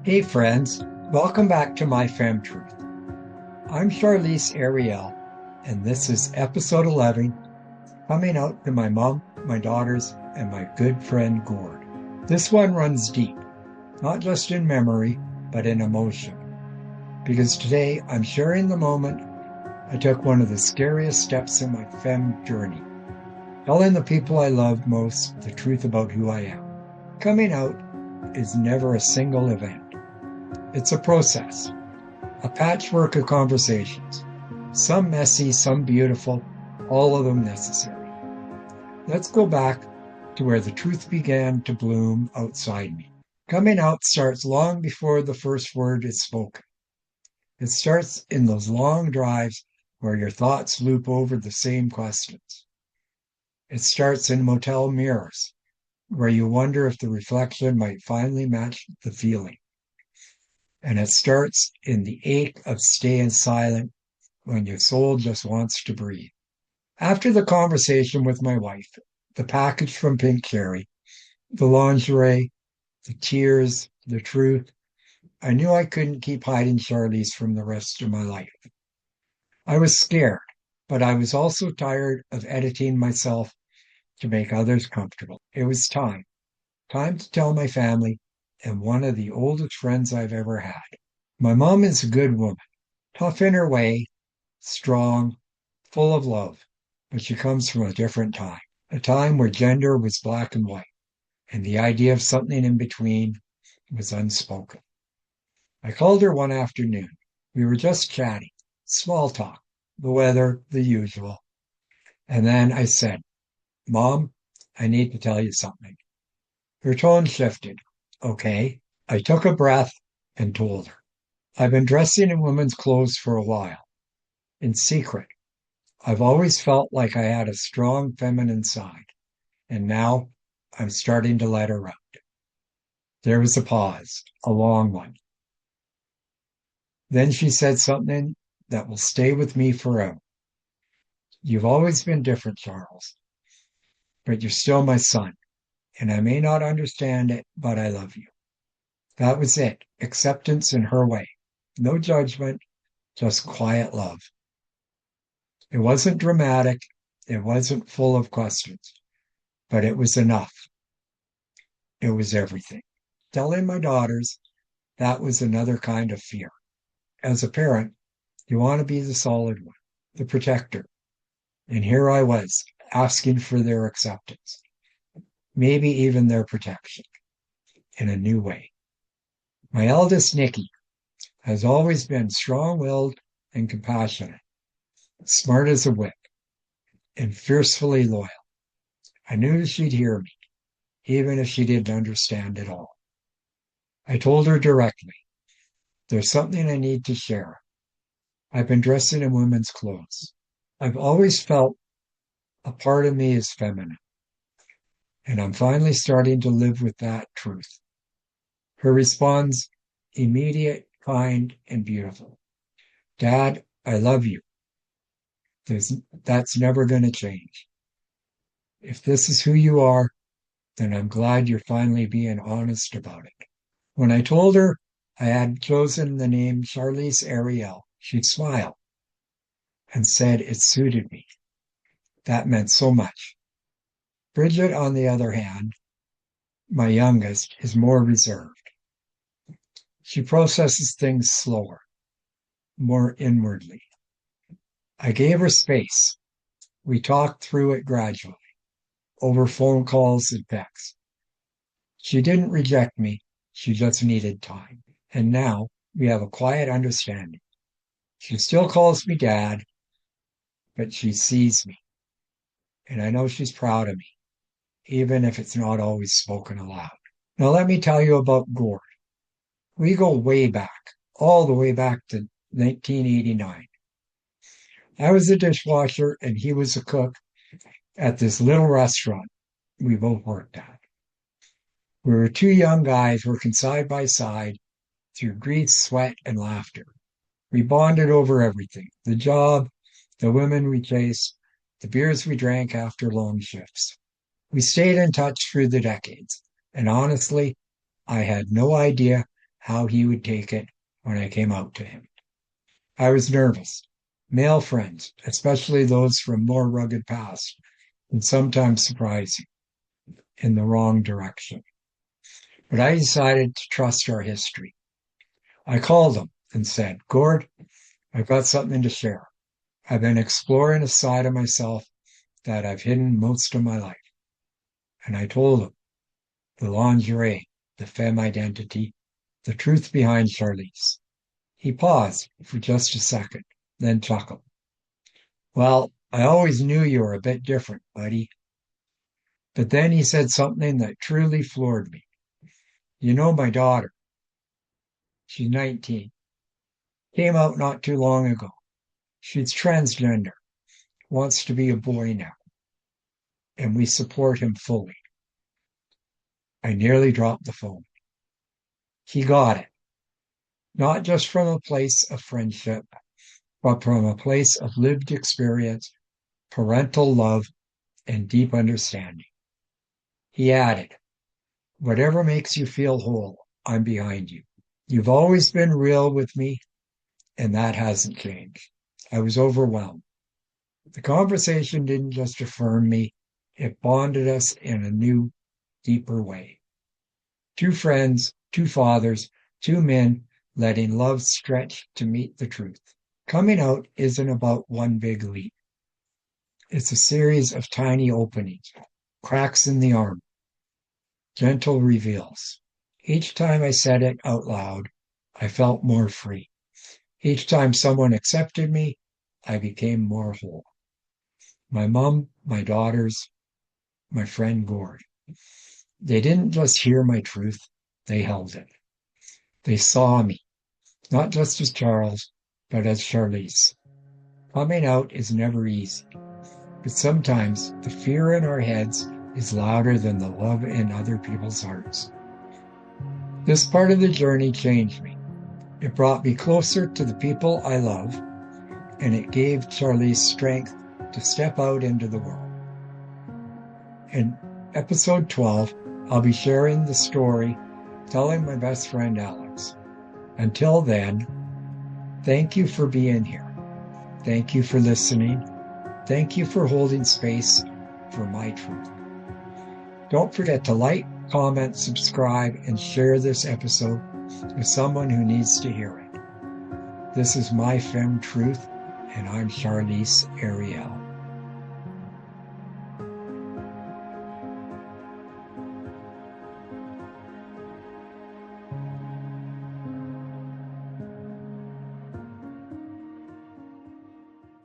Hey friends, welcome back to My Femme Truth. I'm Charlise Arielle, and this is episode 11, coming out to my mom, my daughters, and my good friend Gord. This one runs deep, not just in memory, but in emotion, because today I'm sharing the moment I took one of the scariest steps in my femme journey, telling the people I loved most the truth about who I am. Coming out is never a single event. It's a process, a patchwork of conversations, some messy, some beautiful, all of them necessary. Let's go back to where the truth began to bloom outside me. Coming out starts long before the first word is spoken. It starts in those long drives where your thoughts loop over the same questions. It starts in motel mirrors, where you wonder if the reflection might finally match the feeling. And it starts in the ache of staying silent when your soul just wants to breathe. After the conversation with my wife, the package from Pink Cherry, the lingerie, the tears, the truth, I knew I couldn't keep hiding Charlie's from the rest of my life. I was scared, but I was also tired of editing myself to make others comfortable. It was time to tell my family and one of the oldest friends I've ever had. My mom is a good woman, tough in her way, strong, full of love, but she comes from a different time, a time where gender was black and white, and the idea of something in between was unspoken. I called her one afternoon. We were just chatting, small talk, the weather, the usual. And then I said, Mom, I need to tell you something. Her tone shifted. Okay. I took a breath and told her. I've been dressing in women's clothes for a while, in secret. I've always felt like I had a strong feminine side, and now I'm starting to let her out. There was a pause, a long one. Then she said something that will stay with me forever. You've always been different, Charles, but you're still my son, and I may not understand it, but I love you. That was it. Acceptance in her way. No judgment, just quiet love. It wasn't dramatic. It wasn't full of questions, but it was enough. It was everything. Telling my daughters, that was another kind of fear. As a parent, you want to be the solid one, the protector. And here I was, asking for their acceptance, maybe even their protection, in a new way. My eldest, Nikki, has always been strong-willed and compassionate, smart as a whip, and fiercely loyal. I knew she'd hear me, even if she didn't understand it all. I told her directly, there's something I need to share. I've been dressing in women's clothes. I've always felt a part of me is feminine, and I'm finally starting to live with that truth. Her response, immediate, kind, and beautiful. Dad, I love you. That's never going to change. If this is who you are, then I'm glad you're finally being honest about it. When I told her I had chosen the name Charlise Arielle, she smiled and said it suited me. That meant so much. Bridget, on the other hand, my youngest, is more reserved. She processes things slower, more inwardly. I gave her space. We talked through it gradually, over phone calls and texts. She didn't reject me. She just needed time. And now we have a quiet understanding. She still calls me dad, but she sees me. And I know she's proud of me, even if it's not always spoken aloud. Now let me tell you about Gord. We go way back, all the way back to 1989. I was a dishwasher and he was a cook at this little restaurant we both worked at. We were two young guys working side by side through grief, sweat, and laughter. We bonded over everything, the job, the women we chased, the beers we drank after long shifts. We stayed in touch through the decades, and honestly, I had no idea how he would take it when I came out to him. I was nervous. Male friends, especially those from more rugged past, would sometimes surprise you in the wrong direction. But I decided to trust our history. I called him and said, Gord, I've got something to share. I've been exploring a side of myself that I've hidden most of my life. And I told him the lingerie, the femme identity, the truth behind Charlise. He paused for just a second, then chuckled. Well, I always knew you were a bit different, buddy. But then he said something that truly floored me. You know my daughter, she's 19, came out not too long ago. She's transgender, wants to be a boy now, and we support him fully. I nearly dropped the phone. He got it, not just from a place of friendship, but from a place of lived experience, parental love, and deep understanding. He added, whatever makes you feel whole, I'm behind you. You've always been real with me, and that hasn't changed. I was overwhelmed. The conversation didn't just affirm me, it bonded us in a new, deeper way. Two friends, two fathers, two men letting love stretch to meet the truth. Coming out isn't about one big leap. It's a series of tiny openings, cracks in the armor, gentle reveals. Each time I said it out loud, I felt more free. Each time someone accepted me, I became more whole. My mom, my daughters, my friend Gord. They didn't just hear my truth, they held it. They saw me, not just as Charles, but as Charlise. Coming out is never easy, but sometimes the fear in our heads is louder than the love in other people's hearts. This part of the journey changed me. It brought me closer to the people I love, and it gave Charlise strength to step out into the world. In episode 12, I'll be sharing the story, telling my best friend Alex. Until then, thank you for being here. Thank you for listening. Thank you for holding space for my truth. Don't forget to like, comment, subscribe, and share this episode with someone who needs to hear it. This is My Femme Truth, and I'm Charlise Arielle.